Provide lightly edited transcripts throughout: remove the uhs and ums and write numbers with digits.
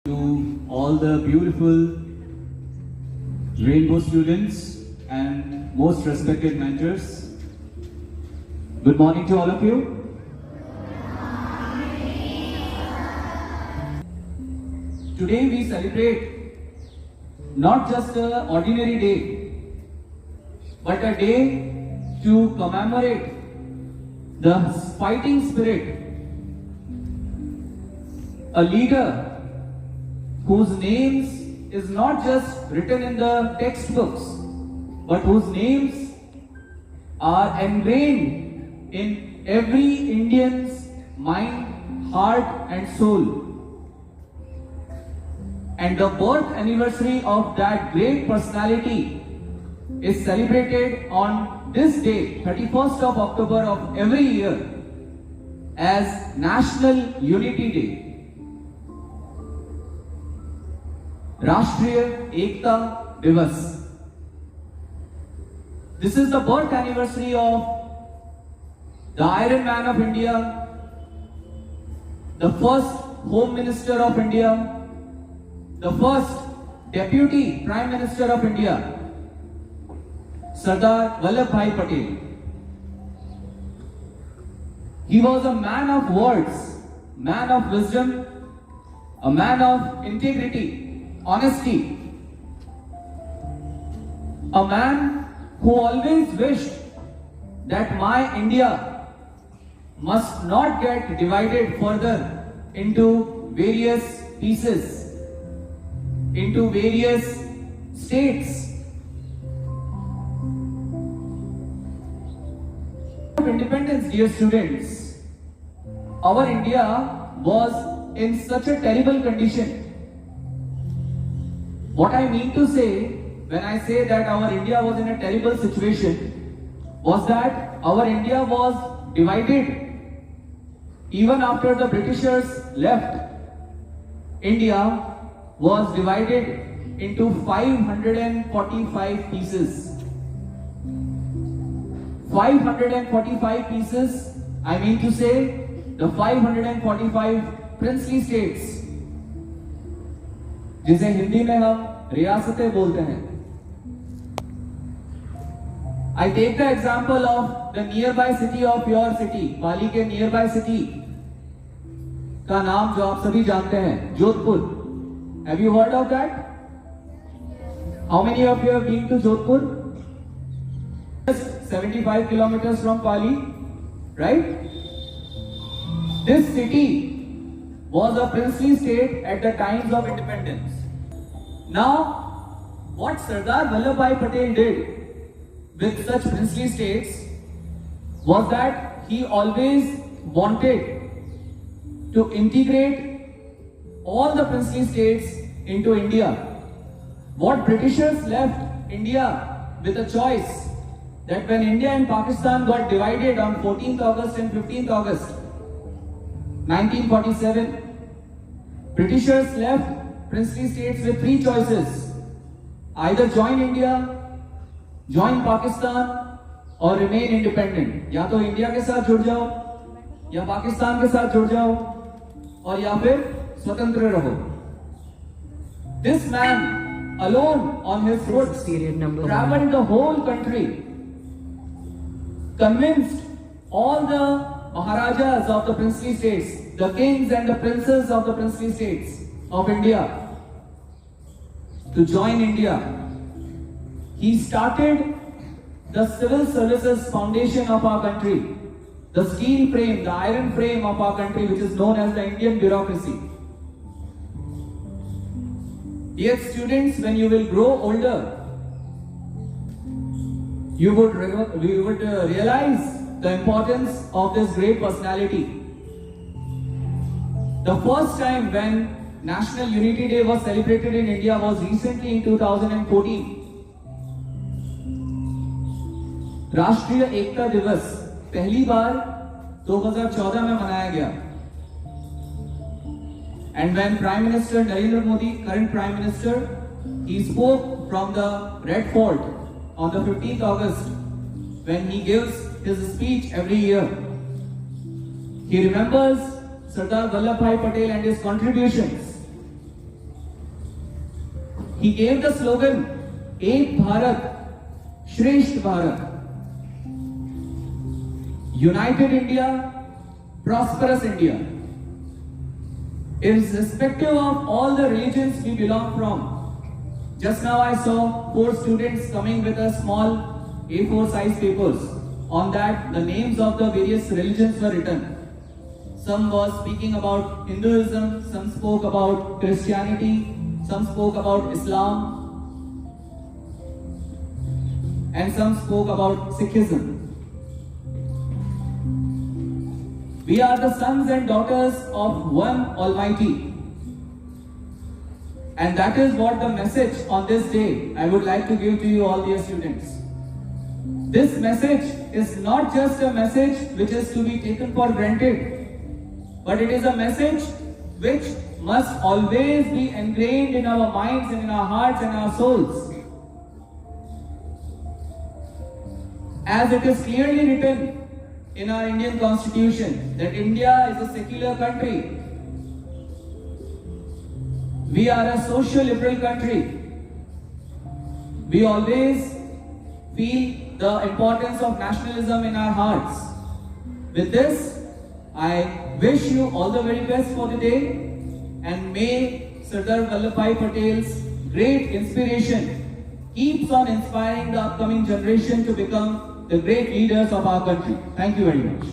to all the beautiful Rainbow students and most respected mentors. Good morning to all of you. Today we celebrate not just an ordinary day, but a day to commemorate the fighting spirit, a leader whose names is not just written in the textbooks, but whose names are ingrained in every Indian's mind, heart and soul. And the birth anniversary of that great personality is celebrated on this day, 31st of October of every year, as National Unity Day. Rashtriya Ekta Divas. This is the birth anniversary of the Iron Man of India, the first Home Minister of India, the first Deputy Prime Minister of India, Sardar Vallabhbhai Patel. He was a man of words, man of wisdom, a man of integrity, honesty, a man who always wished that my India must not get divided further into various pieces, into various states. Independence, dear students, our India was in such a terrible condition. What I mean to say when I say that our India was in a terrible situation was that our India was divided. Even after the Britishers left, India was divided into 545 pieces. 545 pieces, I mean to say the 545 princely states, जिसे हिंदी में हम रियासतें बोलते हैं. I take the example of the nearby city of your city, पाली के nearby city का नाम जो आप सभी जानते हैं, Jodhpur. Have you heard of that? How many of you have been to Jodhpur? Just 75 kilometers from Pali, right? This city was a princely state at the times of independence. Now, what Sardar Vallabhbhai Patel did with such princely states was that he always wanted to integrate all the princely states into India. What Britishers left India with a choice that when India and Pakistan got divided on 14th August and 15th August 1947, Britishers left princely states with three choices: either join India, join Pakistan or remain independent. या तो India के साथ जुड़ जाओ, या पाकिस्तान के साथ जुड़ जाओ, और या फिर स्वतंत्र रहो. This man alone on his foot traveled the whole country, convinced all the Maharajas of the princely states, the kings and the princes of the princely states of India, to join India. He started the civil services foundation of our country, the steel frame, the iron frame of our country, which is known as the Indian bureaucracy. Dear students, when you will grow older, you would realize the importance of this great personality. The first time when National Unity Day was celebrated in India was recently in 2014. राष्ट्रीय एकता दिवस पहली बार 2014 में मनाया गया. And when Prime Minister Narendra Modi, current Prime Minister, he spoke from the Red Fort on the 15th August when he gives his speech every year. He remembers Sardar Vallabhbhai Patel and his contributions he gave the slogan Ek Bharat, Shresht Bharat. United India, prosperous India. Irrespective of all the religions we belong from. Just now I saw 4 students coming with a small A4 size papers. On that, the names of the various religions were written. Some was speaking about Hinduism, some spoke about Christianity, some spoke about Islam, and some spoke about Sikhism. We are the sons and daughters of one Almighty. And that is what the message on this day I would like to give to you all dear students. This message is not just a message which is to be taken for granted, but it is a message which must always be ingrained in our minds and in our hearts and our souls. As it is clearly written in our Indian Constitution that India is a secular country. We are a social liberal country. We always feel the importance of nationalism in our hearts. With this, I wish you all the very best for the day, and may Sardar Vallabhbhai Patel's great inspiration keeps on inspiring the upcoming generation to become the great leaders of our country. Thank you very much.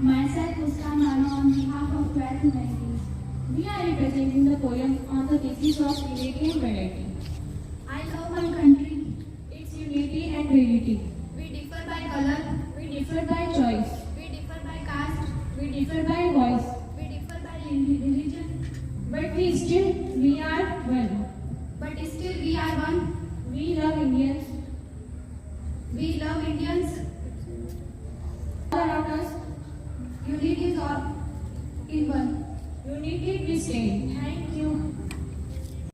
Myself, Muskan Rana, on behalf of 12th Humanities. We are representing the poem on the basis of unity and variety. I love my country, its unity and variety. We differ by color, We differ by choice. we differ by caste, We differ by voice. we differ by religion, But we are one. but still we are one. We love Indians. We love Indians. All around us, Unity is all in one. unity we stay. Thank you.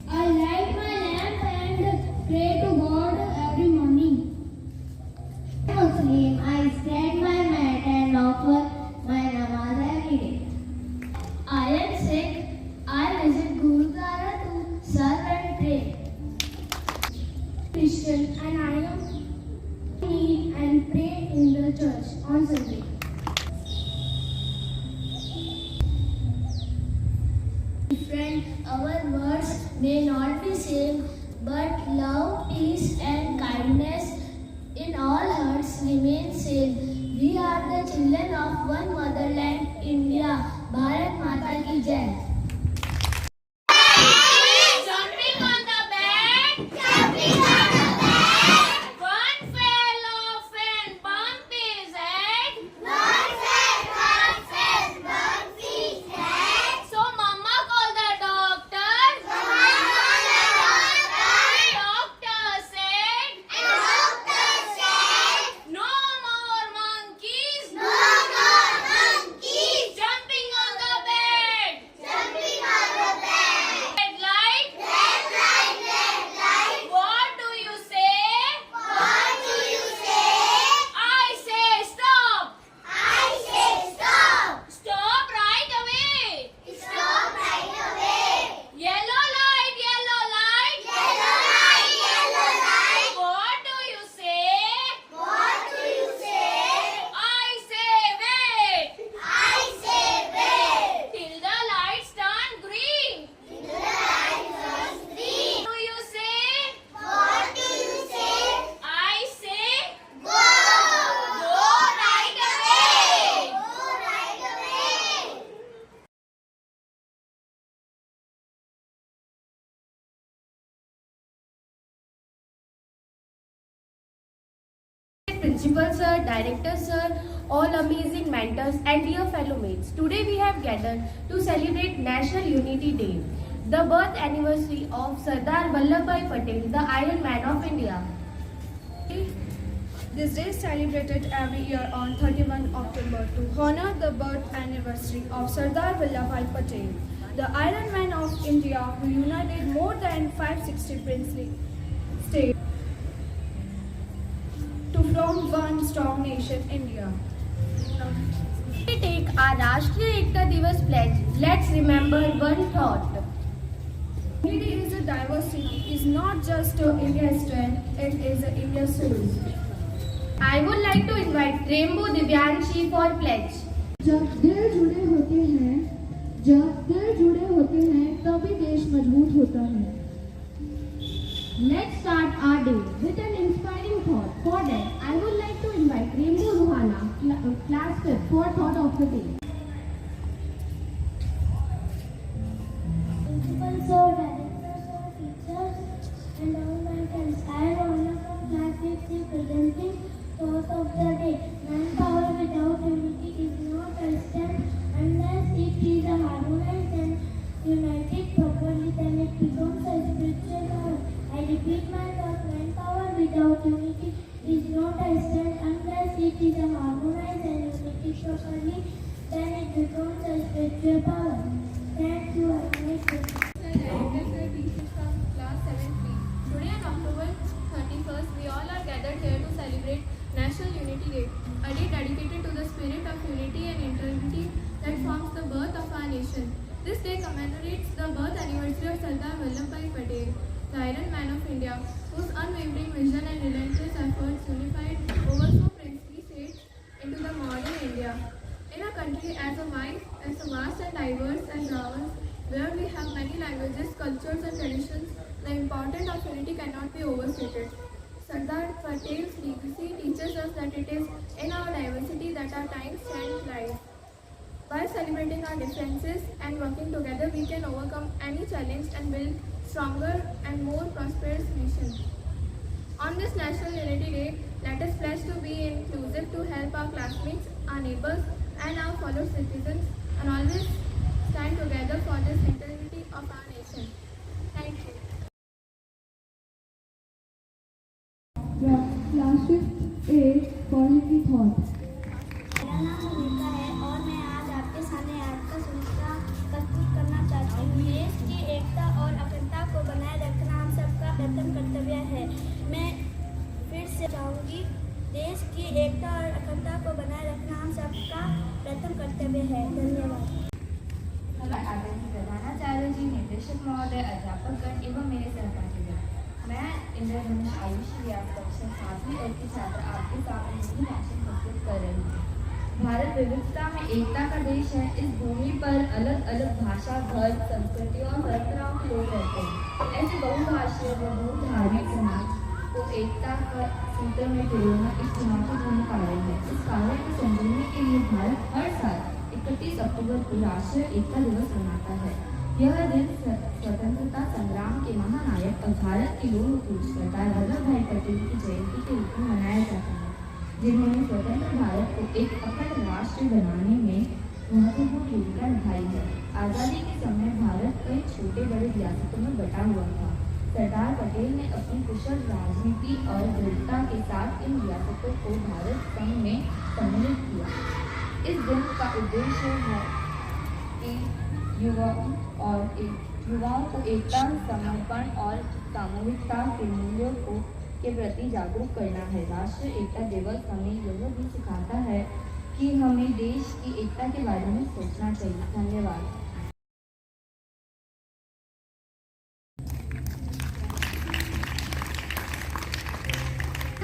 I light my lamp and pray to God every morning. Muslim, I spread my mat and offer my namaz every day. I am sick, I visit Gurudwara to serve and pray. Christian, and I am kneel and pray in the church on Sunday. Friend, our words may not be same, but love, peace, and kindness in all hearts remain same. We are the children of one motherland, India. Bharat Mata ki Jai. Jumping on the bed, jumping on the bed. One fell off and bumped his head. One fell, bumped his Principal Sir, Director Sir, all amazing mentors and dear fellow mates. Today we have gathered to celebrate National Unity Day, the birth anniversary of Sardar Vallabhbhai Patel, the Iron Man of India. This day is celebrated every year on 31 October to honor the birth anniversary of Sardar Vallabhbhai Patel, the Iron Man of India who united more than 560 princely states to form one strong nation, India. We take our Rashtriya Ekta Divas pledge. Let's remember one thought. Unity is a diversity, is not just India's strength, it is India's soul. I would like to invite Rainbow Divyanshi for pledge. जब दिल जुड़े होते हैं तभी देश मजबूत होता है. Let's start our day with an inspiring thought. For that, I would like to invite Rainbow Ruhana, class 5th, for thought of the day. Principal Sir, Director Sir, teachers and all my friends, I am Anna from class 6 presenting thought of the day. Manpower without unity is not a strength unless it is harmonized and united properly, then it becomes a spiritual power. I repeat my thought, manpower without unity is not a strength unless it is harmonized and united properly, then it becomes a spiritual power. Thank you, I make it. Today on October 31st, we all are gathered here to celebrate National Unity Day, a day dedicated to the spirit of unity and integrity that forms the birth of our nation. This day commemorates the birth anniversary of Sardar Vallabhbhai Patel, the Iron Man of India, whose unwavering vision and relentless efforts unified over so princely states into the modern India. In a country as vast and diverse as ours, where we have many languages, cultures and traditions, the importance of unity cannot be overstated. Sardar Patel's legacy teaches us that it is in our diversity that our time stands life. By celebrating our differences and working together, we can overcome any challenge and build stronger and more prosperous nation. On this National Unity Day, let us pledge to be inclusive, to help our classmates, our neighbors and our fellow citizens, and always stand together for this integrity of our nation. Thank you. Class 5A पढ़ने की thought. मेरा नाम भूमिका है और मैं आज आपके सामने आज का सूचना प्रस्तुत करना चाहती हूँ। देश की एकता और अखंडता को बनाए रखना हम सबका प्रथम कर्तव्य है। मैं फिर से चाहूँगी, देश की एकता और अखंडता को बनाए रखना हम सबका प्रथम कर्तव्य है। धन्यवाद। आदरणीय प्रधानाचार्य जी, निदेशक महोदय, अध्यापकगण एवं मेरे सहपाठीगण, मैं इंद्रधनुष आयुष व्यास कक्षा 7वीं और की छात्र आपके सामने हिंदी भाषण प्रस्तुत कर रही हूँ। भारत विविधता में एकता का देश है। इस भूमि पर अलग अलग भाषा, धर्म, संस्कृतियों और परंपराओं के लोग रहते हैं। ऐसे बहुभाषीय व बहुधार्मिक समाज को एकता का सूत्र में पिरोना एक चुनौतीपूर्ण कार्य है। इस कार्य को संजोने के लिए भारत हर साल 31 अक्टूबर को राष्ट्रीय एकता दिवस मनाता है। यह दिन स्वतंत्रता संग्राम के महानायक और भारत के लौह पुरुष सरदार वल्लभभाई पटेल की जयंती के रूप में मनाया जाता है, जिन्होंने स्वतंत्र भारत को एक अखंड राष्ट्र बनाने में महत्वपूर्ण भूमिका निभाई है। आज़ादी के समय भारत कई छोटे बड़े रियासतों में बटा हुआ था। सरदार पटेल ने अपनी कुशल राजनीति और दृढ़ता के साथ इन रियासतों को भारत संघ में सम्मिलित किया। इस दिन का उद्देश्य है कि युवाओं को एकता, समर्पण और सामूहिकता के मूल्यों के प्रति जागरूक करना है। राष्ट्रीय एकता दिवस हमें यह भी सिखाता है कि हमें देश की एकता के बारे में सोचना चाहिए। धन्यवाद।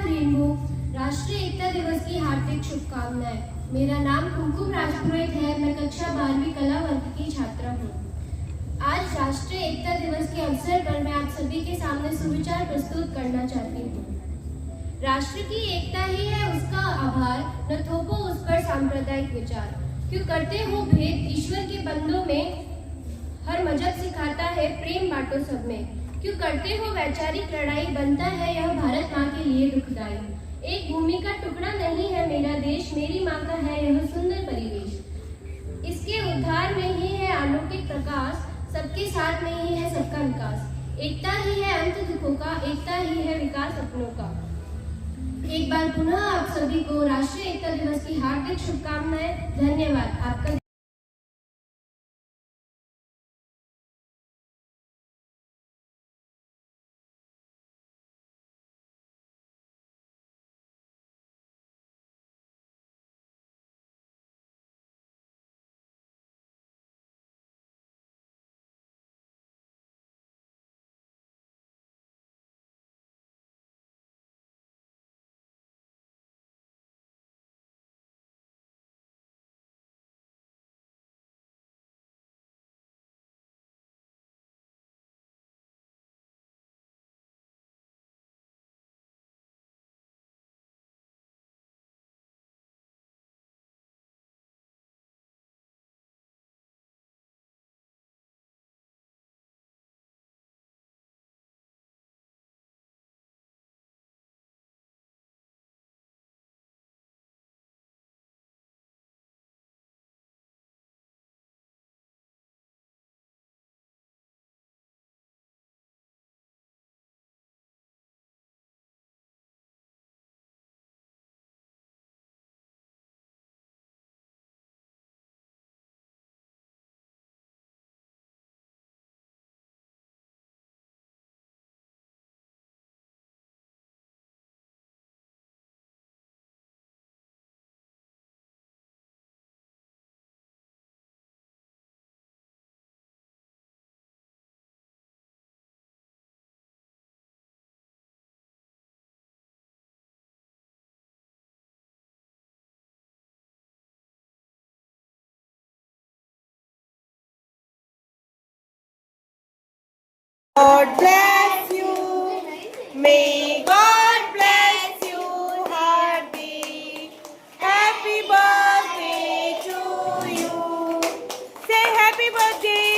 रेनबो राष्ट्रीय एकता दिवस की हार्दिक शुभकामनाएं। मेरा नाम कुमकुम राजपुरोहित है। मैं कक्षा 12वीं कला वर्ग की छात्रा हूँ। आज राष्ट्रीय एकता दिवस के अवसर पर मैं आप सभी के सामने सुविचार प्रस्तुत करना चाहती हूँ। राष्ट्र की एकता ही है उसका आभार, न थोपो उस पर सांप्रदायिक विचार। क्यों करते हो भेद ईश्वर के बंदों में, हर मजहब सिखाता है प्रेम बांटो सब में। क्यों करते हो वैचारिक लड़ाई, बनता है यह भारत माँ के लिए दुखदाई। एक भूमि का टुकड़ा नहीं है मेरा देश, मेरी माँ का है यह सुंदर परिवेश। इसके उद्धार में ही है अलौकिक प्रकाश, सबके साथ में ही है सबका विकास। एकता ही है अंत दुखों का, एकता ही है विकास अपनों का। एक बार पुनः आप सभी को राष्ट्रीय एकता दिवस की हार्दिक शुभकामनाएं। धन्यवाद। आपका God bless you. May God bless you. Happy birthday to you. Say happy birthday.